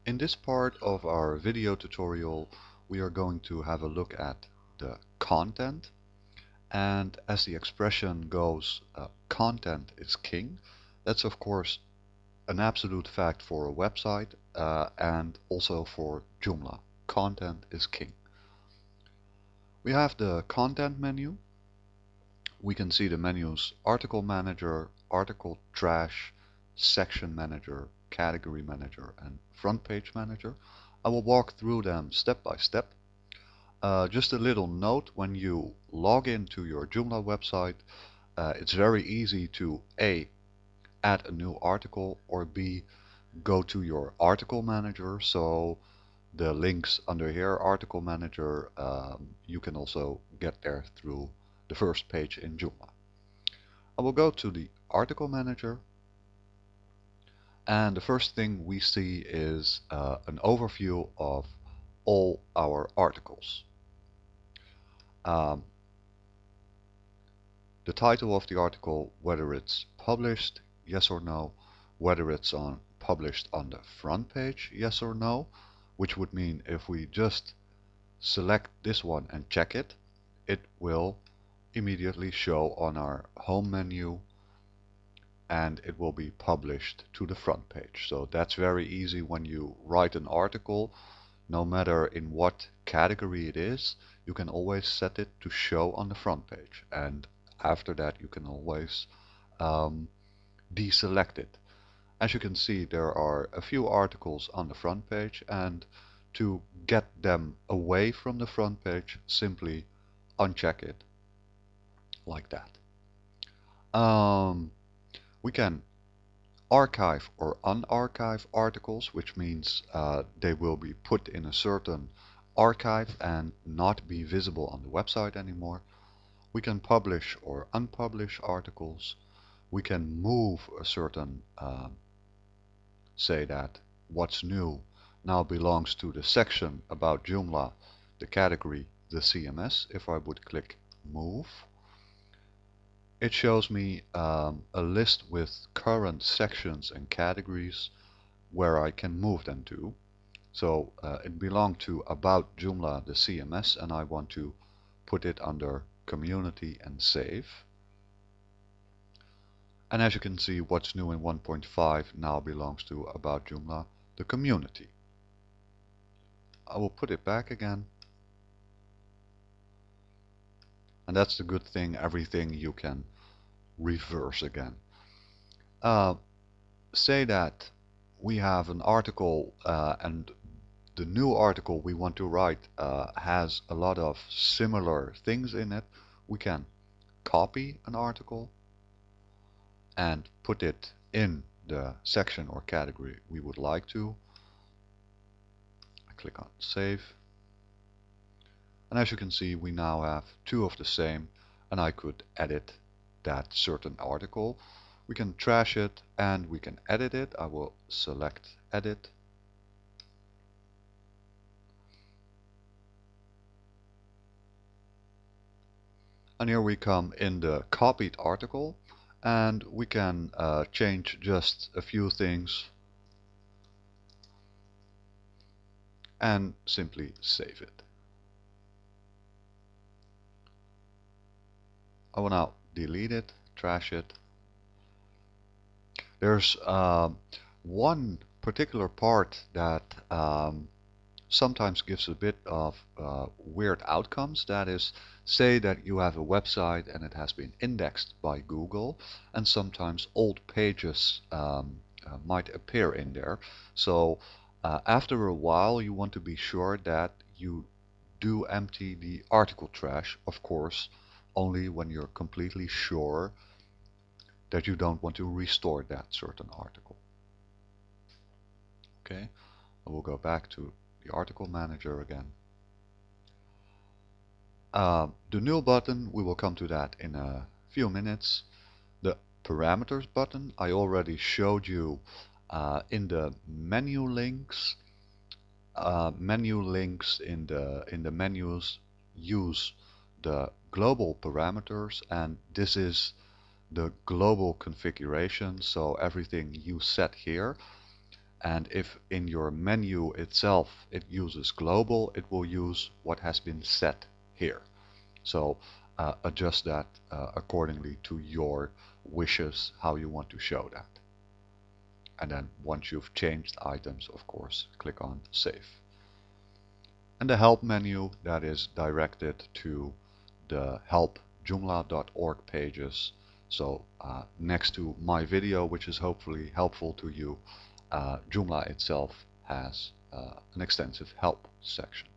In this part of our video tutorial, we are going to have a look at the content. And as the expression goes, content is king. That's of course an absolute fact for a website and also for Joomla. Content is king. We have the content menu. We can see the menus article manager, article trash, section manager, category manager, and front page manager. I will walk through them step by step. Just a little note, when you log into your Joomla website, it's very easy to A, add a new article, or B, go to your article manager. So the links under here, article manager, you can also get there through the first page in Joomla. I will go to the article manager, and the first thing we see is an overview of all our articles. The title of the article, whether it's published, yes or no, whether it's published on the front page, yes or no, which would mean if we just select this one and check it, it will immediately show on our home menu and it will be published to the front page. So that's very easy when you write an article, no matter in what category it is, you can always set it to show on the front page. And after that, you can always deselect it. As you can see, there are a few articles on the front page, and to get them away from the front page, simply uncheck it like that. We can archive or unarchive articles, which means they will be put in a certain archive and not be visible on the website anymore. We can publish or unpublish articles. We can move a certain, say that what's new now belongs to the section about Joomla, the category, the CMS. If I would click move, it shows me a list with current sections and categories where I can move them to. So it belonged to about Joomla, the CMS, and I want to put it under community and save. And as you can see, what's new in 1.5 now belongs to about Joomla, the community. I will put it back again. And that's the good thing, everything you can reverse again. Say that we have an article and the new article we want to write has a lot of similar things in it. We can copy an article and put it in the section or category we would like to. I click on save. And as you can see, we now have two of the same, and I could edit that certain article. We can trash it and we can edit it. I will select edit. And here we come in the copied article, and we can change just a few things and simply save it. I will now delete it, trash it. There's one particular part that sometimes gives a bit of weird outcomes. That is, say that you have a website and it has been indexed by Google, and sometimes old pages might appear in there. So after a while, you want to be sure that you do empty the article trash, of course, only when you're completely sure that you don't want to restore that certain article. Okay, I will go back to the article manager again. The new button, we will come to that in a few minutes. The parameters button, I already showed you in the menu links. Menu links in the menus use the global parameters, and this is the global configuration, so everything you set here. And if in your menu itself it uses global, it will use what has been set here. So adjust that accordingly to your wishes, how you want to show that. And then once you've changed items, of course, click on Save. And the Help menu, that is directed to the help joomla.org pages. So next to my video, which is hopefully helpful to you, Joomla itself has an extensive help section.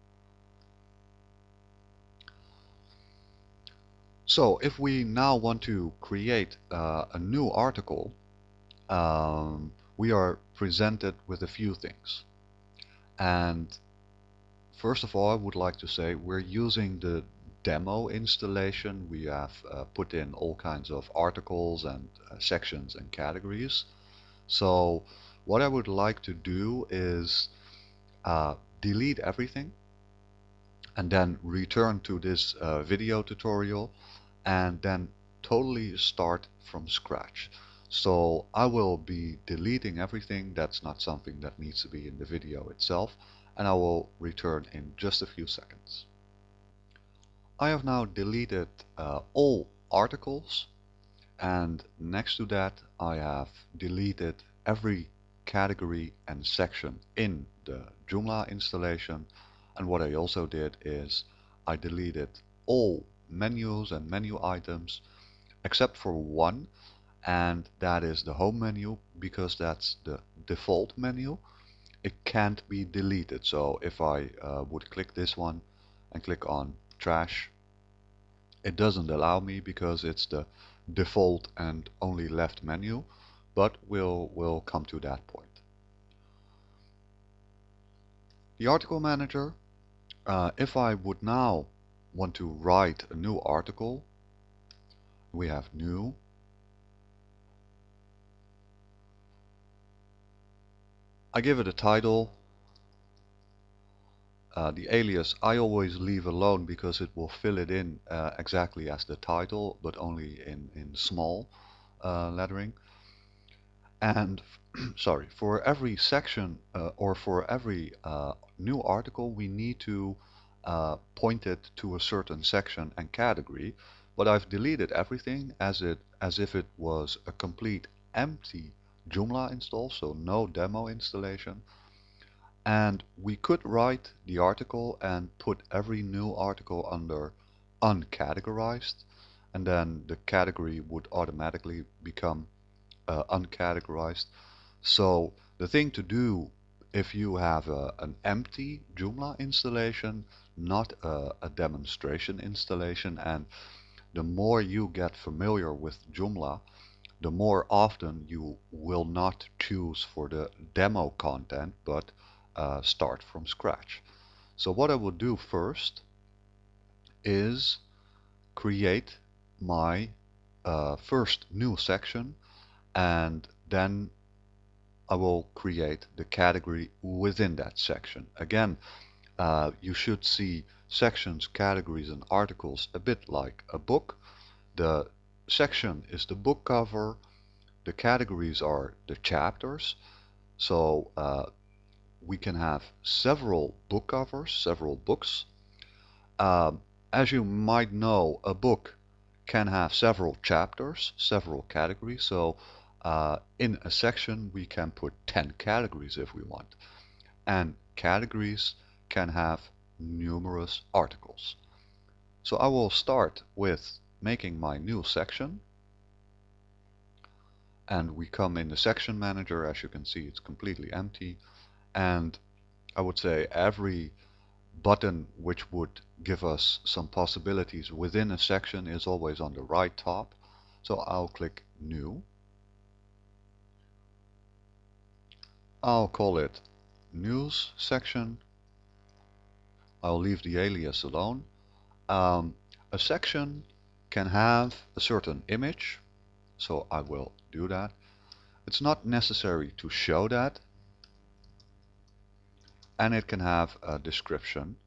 So if we now want to create a new article, we are presented with a few things. And first of all, I would like to say we're using the demo installation. We have put in all kinds of articles and sections and categories. So what I would like to do is delete everything and then return to this video tutorial and then totally start from scratch. So I will be deleting everything. That's not something that needs to be in the video itself, and I will return in just a few seconds. I have now deleted all articles, and next to that I have deleted every category and section in the Joomla installation. And what I also did is I deleted all menus and menu items except for one, and that is the home menu, because that's the default menu. It can't be deleted. So if I would click this one and click on trash, it doesn't allow me because it's the default and only left menu, but we'll come to that point. The article manager, if I would now want to write a new article, we have new. I give it a title. The alias I always leave alone because it will fill it in exactly as the title, but only in small lettering. And sorry, for every section or for every new article, we need to point it to a certain section and category. But I've deleted everything as if it was a complete empty Joomla install, so no demo installation. And we could write the article and put every new article under uncategorized, and then the category would automatically become uncategorized. So the thing to do if you have an empty Joomla installation, not a demonstration installation, and the more you get familiar with Joomla, the more often you will not choose for the demo content, but start from scratch. So what I will do first is create my first new section, and then I will create the category within that section. Again, you should see sections, categories, and articles a bit like a book. The section is the book cover, the categories are the chapters. So we can have several book covers, several books. As you might know, a book can have several chapters, several categories. So in a section we can put 10 categories if we want. And categories can have numerous articles. So I will start with making my new section. And we come in the section manager. As you can see, it's completely empty. And I would say every button which would give us some possibilities within a section is always on the right top. So I'll click New. I'll call it News section. I'll leave the alias alone. A section can have a certain image, so I will do that. It's not necessary to show that, and it can have a description.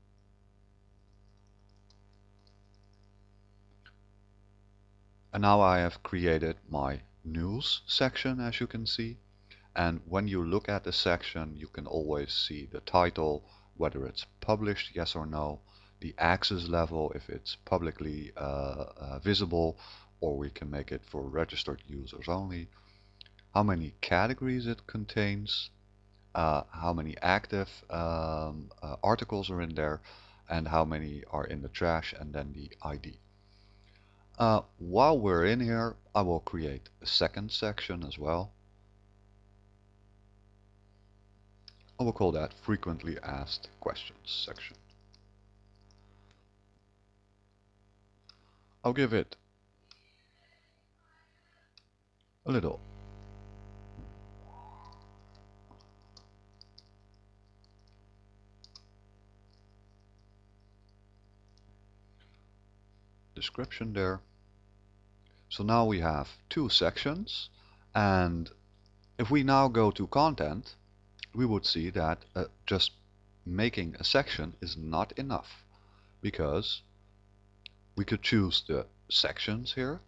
And now I have created my news section, as you can see, And when you look at the section, you can always see the title, whether it's published, yes or no, the access level, if it's publicly visible, or we can make it for registered users only, how many categories it contains, how many active articles are in there, and how many are in the trash, and then the ID. While we're in here, I will create a second section as well. I will call that frequently asked questions section. I'll give it a little description there. So now we have two sections, and if we now go to content, we would see that just making a section is not enough, because we could choose the sections here,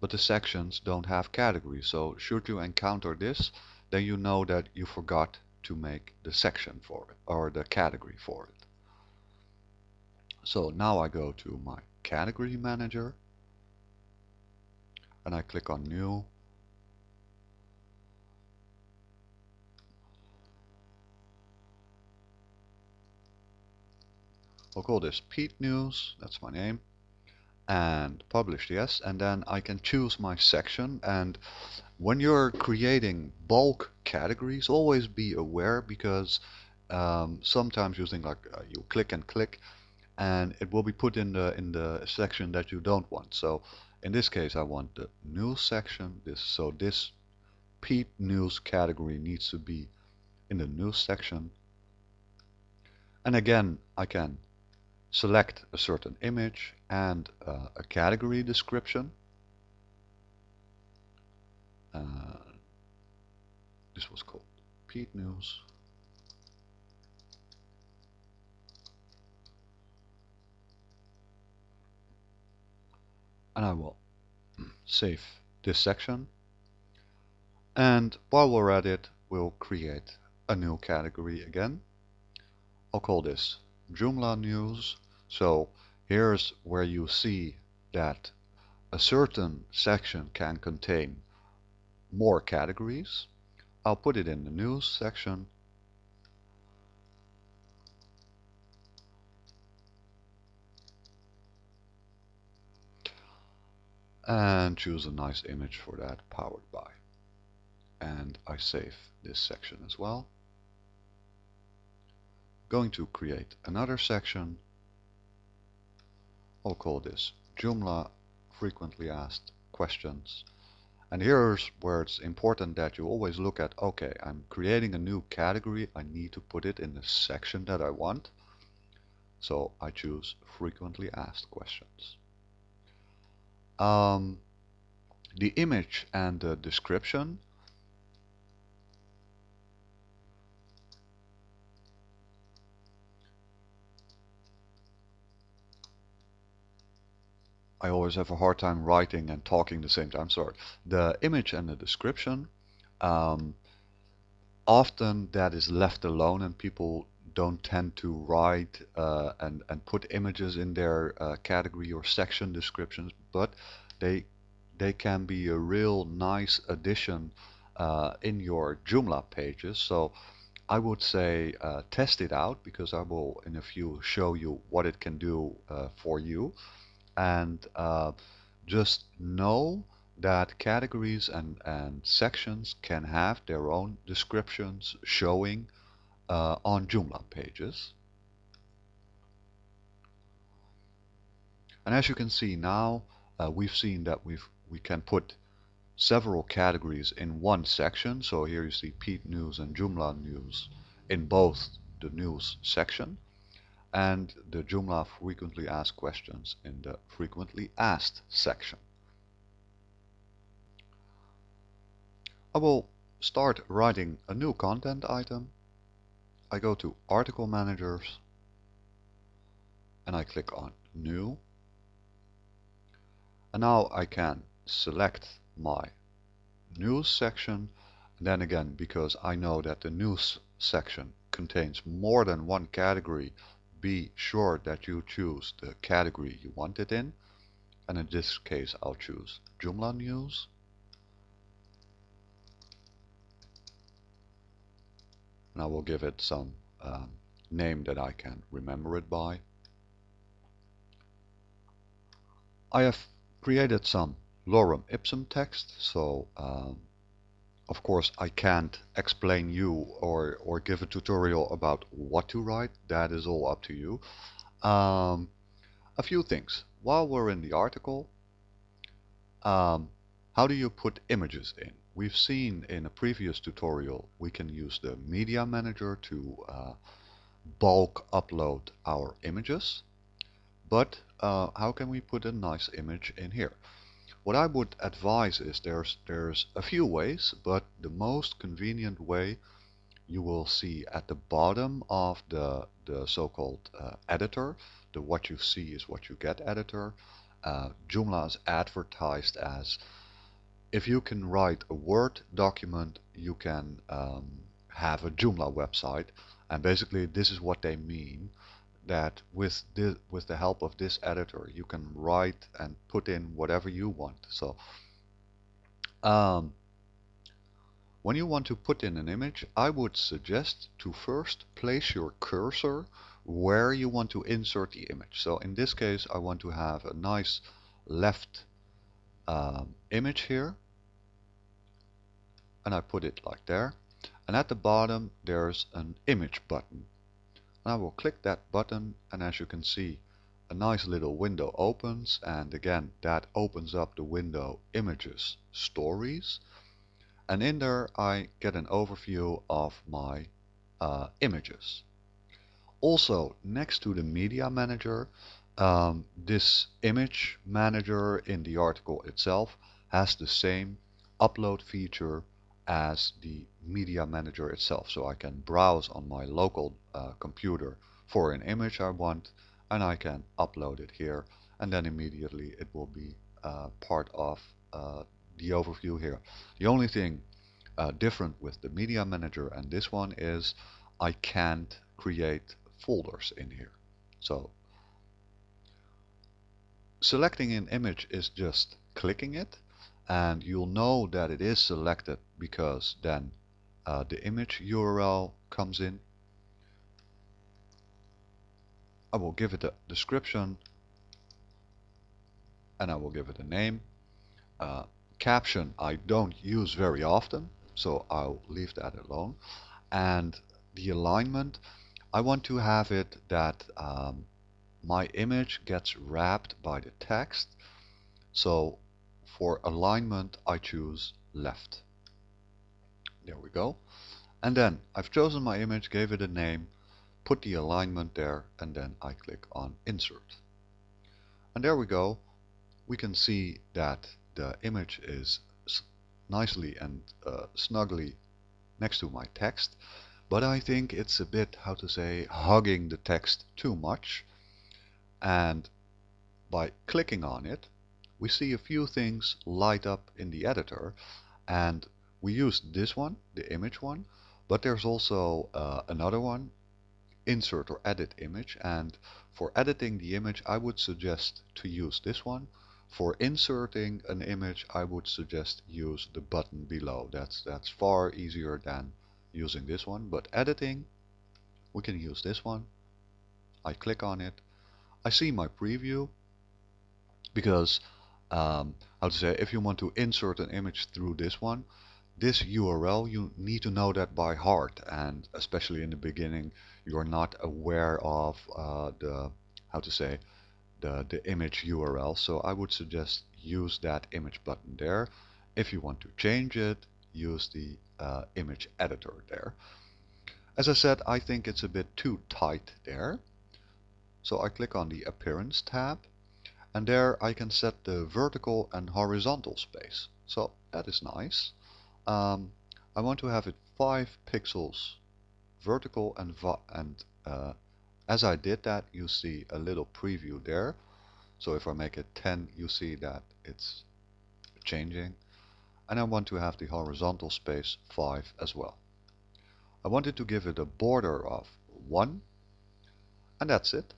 but the sections don't have categories. So should you encounter this, then you know that you forgot to make the section for it, or the category for it. So now I go to my category manager and I click on new. I'll call this Pete News, that's my name, and publish yes, and then I can choose my section. And when you're creating bulk categories, always be aware, because sometimes you think like you click and click and it will be put in the section that you don't want. So in this case I want the news section, so this Pete News category needs to be in the news section. And again, I can select a certain image and a category description. This was called Pete News. And I will save this section. And while we're at it, we'll create a new category again. I'll call this Joomla News. So here's where you see that a certain section can contain more categories. I'll put it in the news section. And choose a nice image for that, powered by. And I save this section as well. Going to create another section. I'll call this Joomla frequently asked questions. And here's where it's important that you always look at, okay, I'm creating a new category, I need to put it in the section that I want. So I choose frequently asked questions. The image and the description, I always have a hard time writing and talking the same time, sorry. The image and the description, often that is left alone and people don't tend to write and put images in their category or section descriptions, but they can be a real nice addition in your Joomla pages. So I would say test it out, because I will in a few show you what it can do for you. And just know that categories and sections can have their own descriptions showing on Joomla pages. And as you can see now, we've seen that we can put several categories in one section. So here you see Pete News and Joomla News in both the news section, and the Joomla frequently asked questions in the frequently asked section. I will start writing a new content item. I go to Article Managers and I click on New. And now I can select my news section Then again, because I know that the news section contains more than one category, be sure that you choose the category you want it in. And in this case, I'll choose Joomla News. And I will give it some name that I can remember it by. I have created some lorem ipsum text, so of course I can't explain you or give a tutorial about what to write. That is all up to you. A few things. While we're in the article, how do you put images in? We've seen in a previous tutorial we can use the media manager to bulk upload our images. But how can we put a nice image in here? What I would advise is there's a few ways, but the most convenient way you will see at the bottom of the so-called editor, the what you see is what you get editor. Joomla is advertised as if you can write a Word document, you can have a Joomla website. And basically this is what they mean, that with the help of this editor you can write and put in whatever you want. So when you want to put in an image, I would suggest to first place your cursor where you want to insert the image. So in this case I want to have a nice left image here, and I put it like there, and at the bottom there's an image button. And I will click that button, and as you can see, a nice little window opens, and again that opens up the window Images Stories, and in there I get an overview of my images. Also, next to the media manager, this image manager in the article itself has the same upload feature as the media manager itself. So I can browse on my local computer for an image I want, and I can upload it here, and then immediately it will be part of the overview here. The only thing different with the media manager and this one is I can't create folders in here. So selecting an image is just clicking it, and you'll know that it is selected because then the image URL comes in. I will give it a description, and I will give it a name. Caption I don't use very often, so I'll leave that alone. And the alignment, I want to have it that my image gets wrapped by the text. So for alignment I choose left. There we go. And then I've chosen my image, gave it a name, put the alignment there, and then I click on insert. And there we go. We can see that the image is nicely and snugly next to my text, but I think it's a bit, how to say, hugging the text too much. And by clicking on it, we see a few things light up in the editor, and we used this one, the image one, but there's also another one, insert or edit image, and for editing the image I would suggest to use this one. For inserting an image I would suggest use the button below. That's far easier than using this one, but editing we can use this one. I click on it, I see my preview, because how to say, if you want to insert an image through this one, this URL, you need to know that by heart, and especially in the beginning you're not aware of the, how to say, the image URL. So I would suggest use that image button there. If you want to change it, use the image editor there. As I said, I think it's a bit too tight there, so I click on the Appearance tab, and there I can set the vertical and horizontal space. So that is nice. I want to have it 5 pixels vertical, and as I did that, you see a little preview there. So if I make it 10, you see that it's changing. and I want to have the horizontal space 5 as well. I wanted to give it a border of 1, and that's it.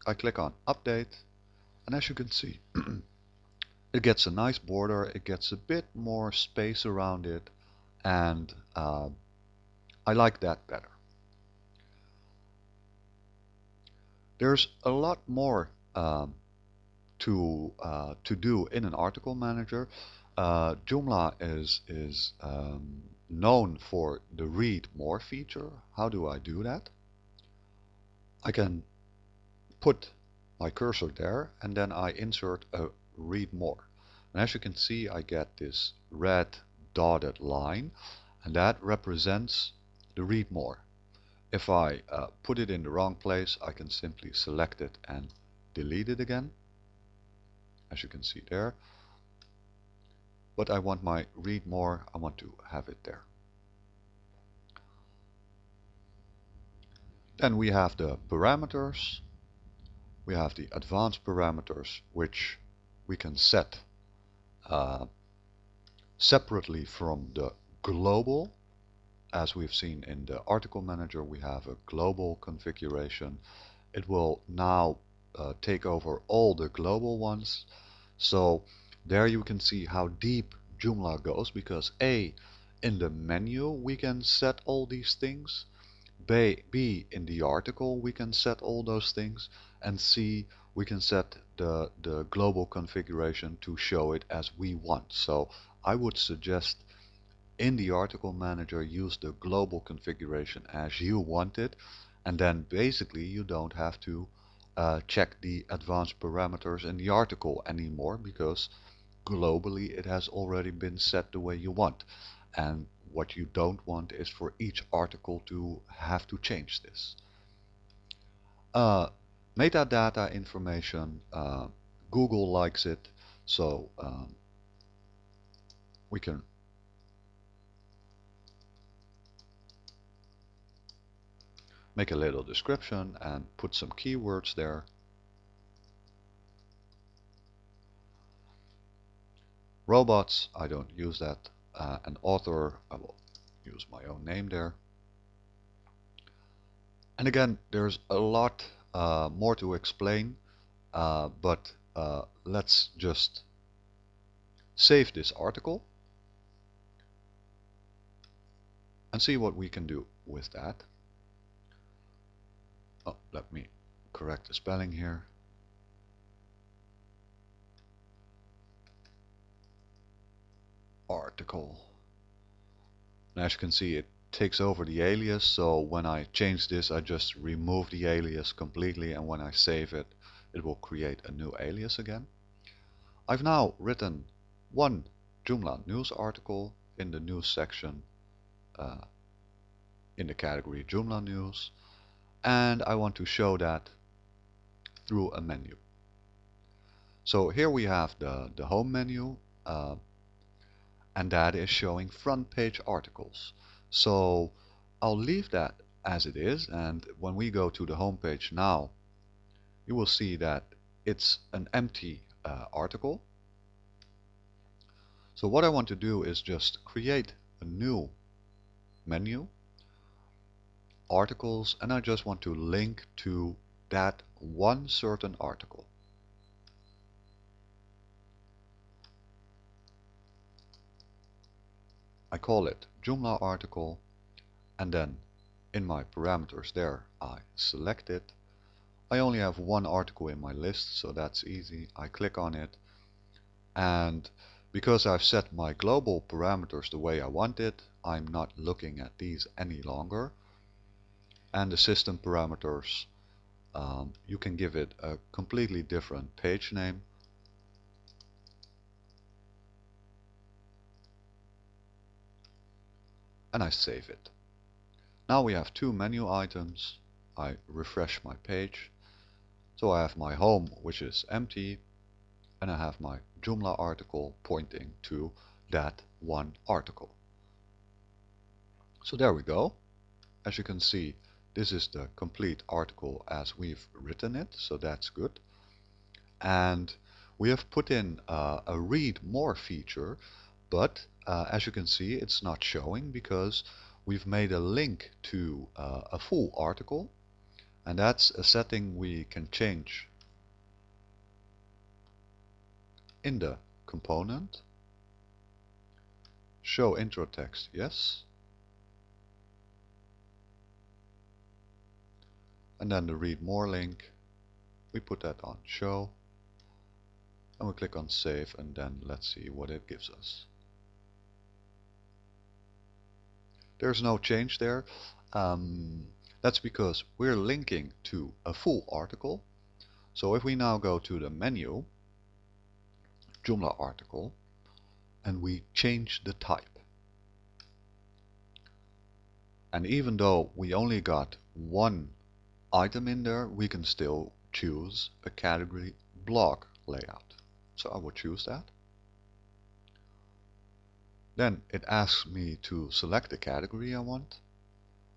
I click on Update, and as you can see, it gets a nice border, it gets a bit more space around it, and I like that better. There's a lot more to do in an article manager. Joomla is known for the read more feature. How do I do that? I can put my cursor there and then I insert a read more. And as you can see, I get this red dotted line, and that represents the read more. If I put it in the wrong place, I can simply select it and delete it again, as you can see there. But I want my read more, I want to have it there. Then we have the parameters. We have the advanced parameters, which we can set separately from the global. As we've seen in the article manager, we have a global configuration. It will now take over all the global ones. So there you can see how deep Joomla goes, because A, in the menu we can set all these things, B, in the article we can set all those things, and C, we can set the global configuration to show it as we want. So I would suggest in the article manager use the global configuration as you want it, and then basically you don't have to check the advanced parameters in the article anymore, because globally it has already been set the way you want. And what you don't want is for each article to have to change this. Metadata information, Google likes it, so we can make a little description and put some keywords there. Robots, I don't use that. An author, I will use my own name there. And again, there's a lot more to explain, but let's just save this article and see what we can do with that. Oh, let me correct the spelling here. Article. And as you can see, it takes over the alias, so when I change this, I just remove the alias completely, and when I save it, it will create a new alias again. I've now written one Joomla news article in the news section in the category Joomla News, and I want to show that through a menu. So here we have the home menu, and that is showing front page articles. So I'll leave that as it is, and when we go to the home page now, you will see that it's an empty article. So what I want to do is just create a new menu, articles, and I just want to link to that one certain article. I call it Joomla article, and then in my parameters there I select it. I only have one article in my list, so that's easy. I click on it, and because I've set my global parameters the way I want it, I'm not looking at these any longer. And the system parameters, you can give it a completely different page name. And I save it. Now we have two menu items. I refresh my page. So I have my home, which is empty, and I have my Joomla article pointing to that one article. So there we go. As you can see, this is the complete article as we've written it, so that's good. And we have put in a read more feature, but as you can see, it's not showing because we've made a link to a full article, and that's a setting we can change in the component. Show intro text, yes. And then the read more link, we put that on show, and we click on save, and then let's see what it gives us. There's no change there. That's because we're linking to a full article. So if we now go to the menu, Joomla article, and we change the type, and even though we only got one item in there, we can still choose a category block layout. So I will choose that. Then it asks me to select the category I want,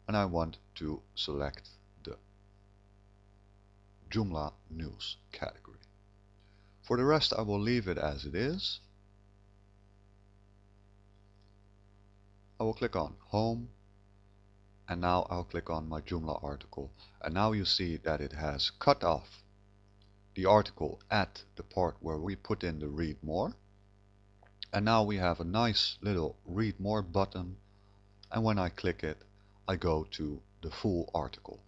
and I want to select the Joomla news category. For the rest, I will leave it as it is. I will click on home, and now I'll click on my Joomla article, and now you see that it has cut off the article at the part where we put in the read more, and now we have a nice little read more button, and when I click it, I go to the full article.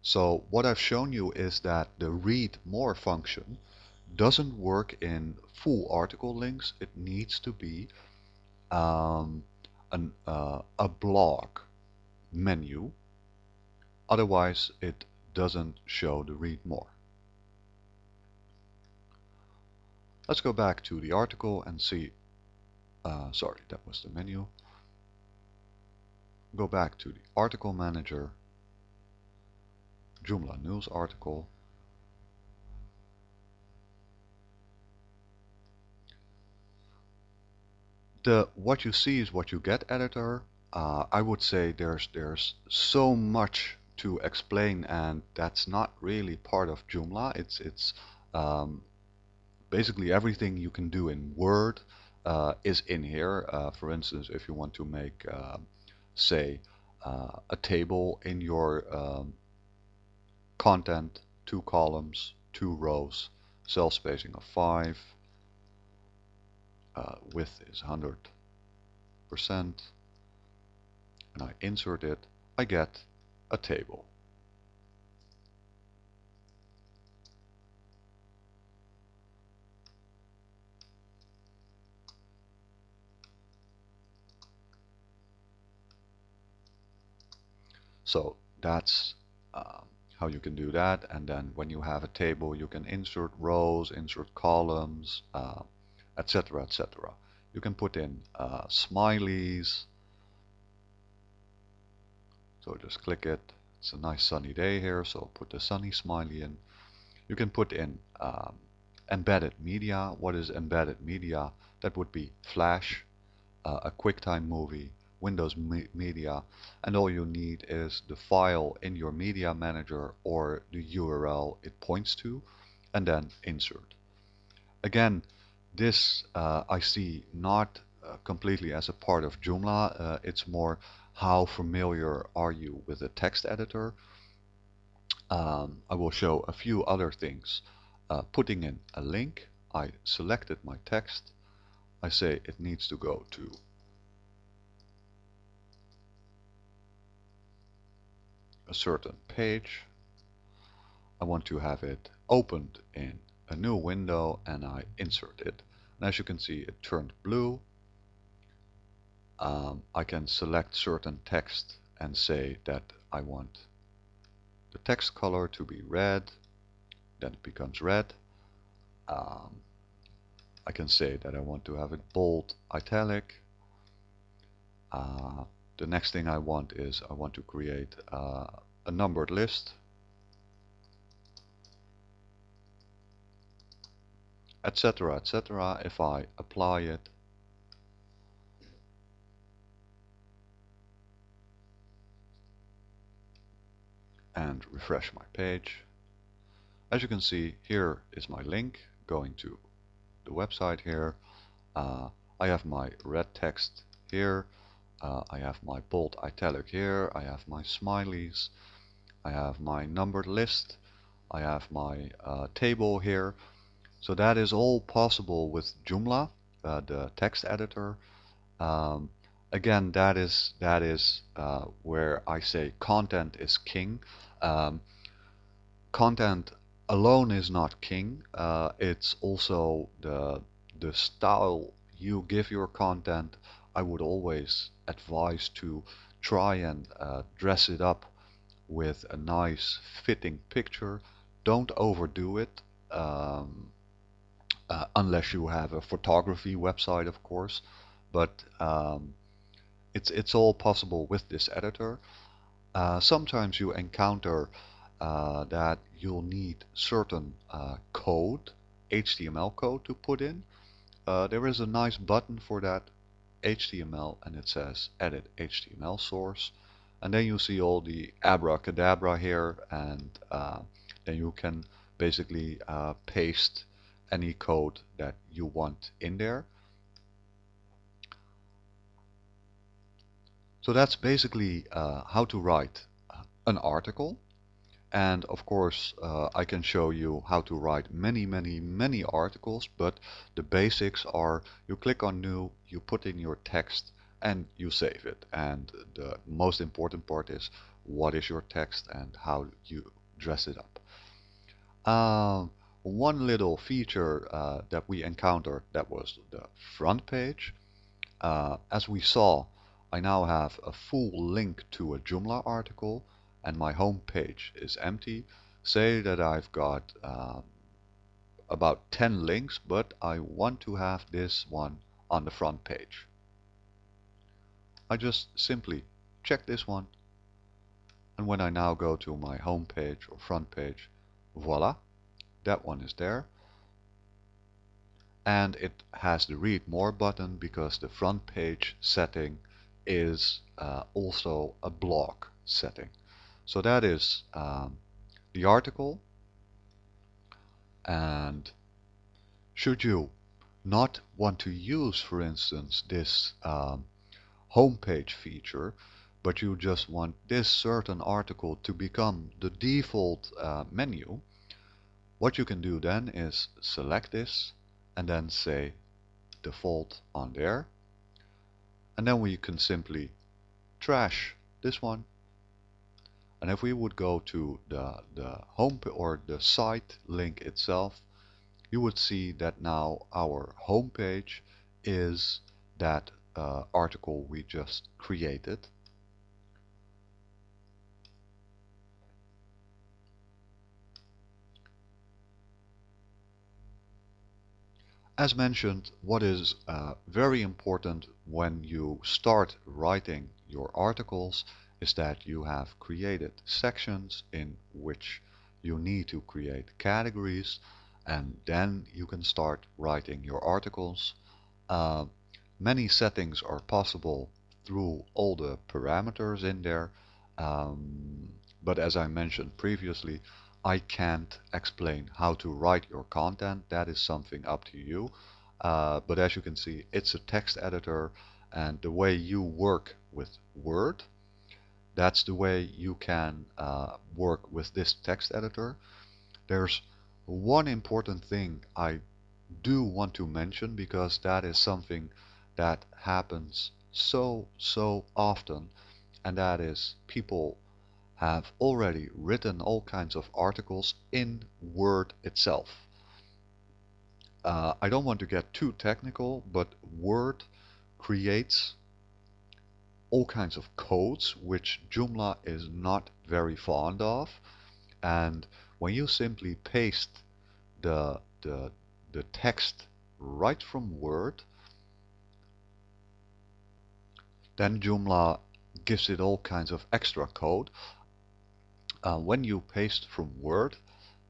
So what I've shown you is that the read more function doesn't work in full article links. It needs to be a block menu, otherwise it doesn't show the read more. Let's go back to the article and see, sorry, that was the menu. Go back to the article manager, Joomla news article. The what you see is what you get editor. I would say there's so much to explain, and that's not really part of Joomla. It's basically everything you can do in Word is in here. For instance, if you want to make, say, a table in your content, 2 columns, 2 rows, cell spacing of 5, width is 100%, and I insert it, I get a table. So that's how you can do that. And then when you have a table, you can insert rows, insert columns, etc., etc. You can put in smileys. So just click it. It's a nice sunny day here, so put the sunny smiley in. You can put in embedded media. What is embedded media? That would be Flash, a QuickTime movie, Windows Media, and all you need is the file in your media manager or the URL it points to, and then insert. Again, this I see not completely as a part of Joomla. It's more how familiar are you with a text editor. I will show a few other things. Putting in a link, I selected my text. I say it needs to go to a certain page. I want to have it opened in a new window, and I insert it. And as you can see, it turned blue. I can select certain text and say that I want the text color to be red, then it becomes red. I can say that I want to have it bold, italic. The next thing I want is I want to create a numbered list, etc., etc. If I apply it, and refresh my page, as you can see, here is my link going to the website here. I have my red text here, I have my bold italic here, I have my smileys, I have my numbered list, I have my table here. So that is all possible with Joomla, the text editor. Um, Again, that is where I say content is king. Um, Content alone is not king. It's also the style you give your content. I would always advise to try and dress it up with a nice fitting picture. Don't overdo it. Um, Unless you have a photography website, of course. But it's all possible with this editor. Sometimes you encounter that you'll need certain code, HTML code to put in. There is a nice button for that, HTML, and it says Edit HTML Source. And then you see all the abracadabra here, and then you can basically paste any code that you want in there. So that's basically how to write an article. And of course, I can show you how to write many articles, but the basics are you click on new, you put in your text, and you save it. And the most important part is what is your text and how you dress it up. One little feature that we encountered, that was the front page. As we saw, I now have a full link to a Joomla article, and my home page is empty. Say that I've got about 10 links, but I want to have this one on the front page. I just simply check this one, and when I now go to my home page or front page, voila, that one is there. And it has the read more button because the front page setting is also a blog setting. So that is the article. And should you not want to use, for instance, this homepage feature, but you just want this certain article to become the default menu, what you can do then is select this and then say default on there. And then we can simply trash this one. And if we would go to the home or the site link itself, you would see that now our home page is that article we just created. As mentioned, what is very important when you start writing your articles is that you have created sections in which you need to create categories, and then you can start writing your articles. Uh, Many settings are possible through all the parameters in there, but as I mentioned previously, I can't explain how to write your content. That is something up to you. But as you can see, it's a text editor, and the way you work with Word, that's the way you can work with this text editor. There's one important thing I do want to mention because that is something that happens so often, and that is people have already written all kinds of articles in Word itself. I don't want to get too technical, but Word creates all kinds of codes which Joomla is not very fond of, and when you simply paste the the the text right from Word, then Joomla gives it all kinds of extra code. When you paste from Word,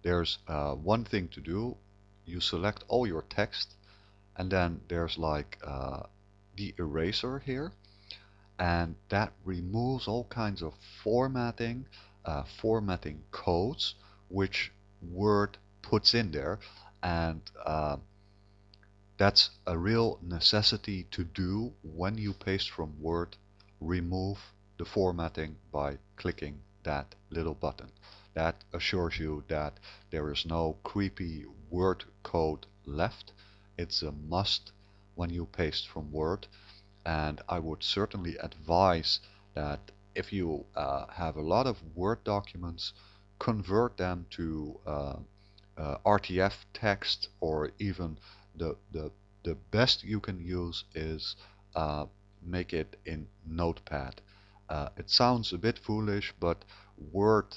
there's one thing to do. You select all your text, and then there's like the eraser here, and that removes all kinds of formatting codes which Word puts in there, and That's a real necessity to do when you paste from Word. Remove the formatting by clicking that little button. That assures you that there is no creepy Word code left. It's a must when you paste from Word, and I would certainly advise that if you have a lot of Word documents, convert them to RTF text, or even the best you can use is make it in Notepad. It sounds a bit foolish, but Word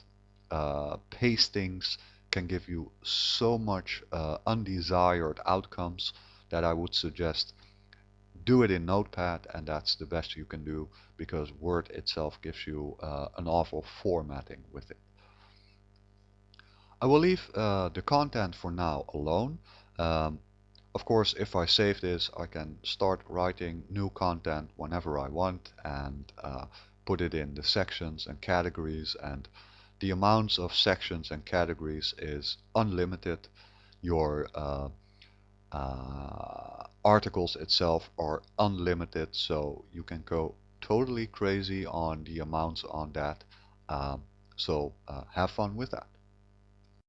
pastings can give you so much undesired outcomes that I would suggest do it in Notepad, and that's the best you can do because Word itself gives you an awful formatting with it. I will leave the content for now alone. Um, of course, if I save this, I can start writing new content whenever I want and put it in the sections and categories, and the amounts of sections and categories is unlimited. Your articles itself are unlimited, so you can go totally crazy on the amounts on that. Um, so have fun with that.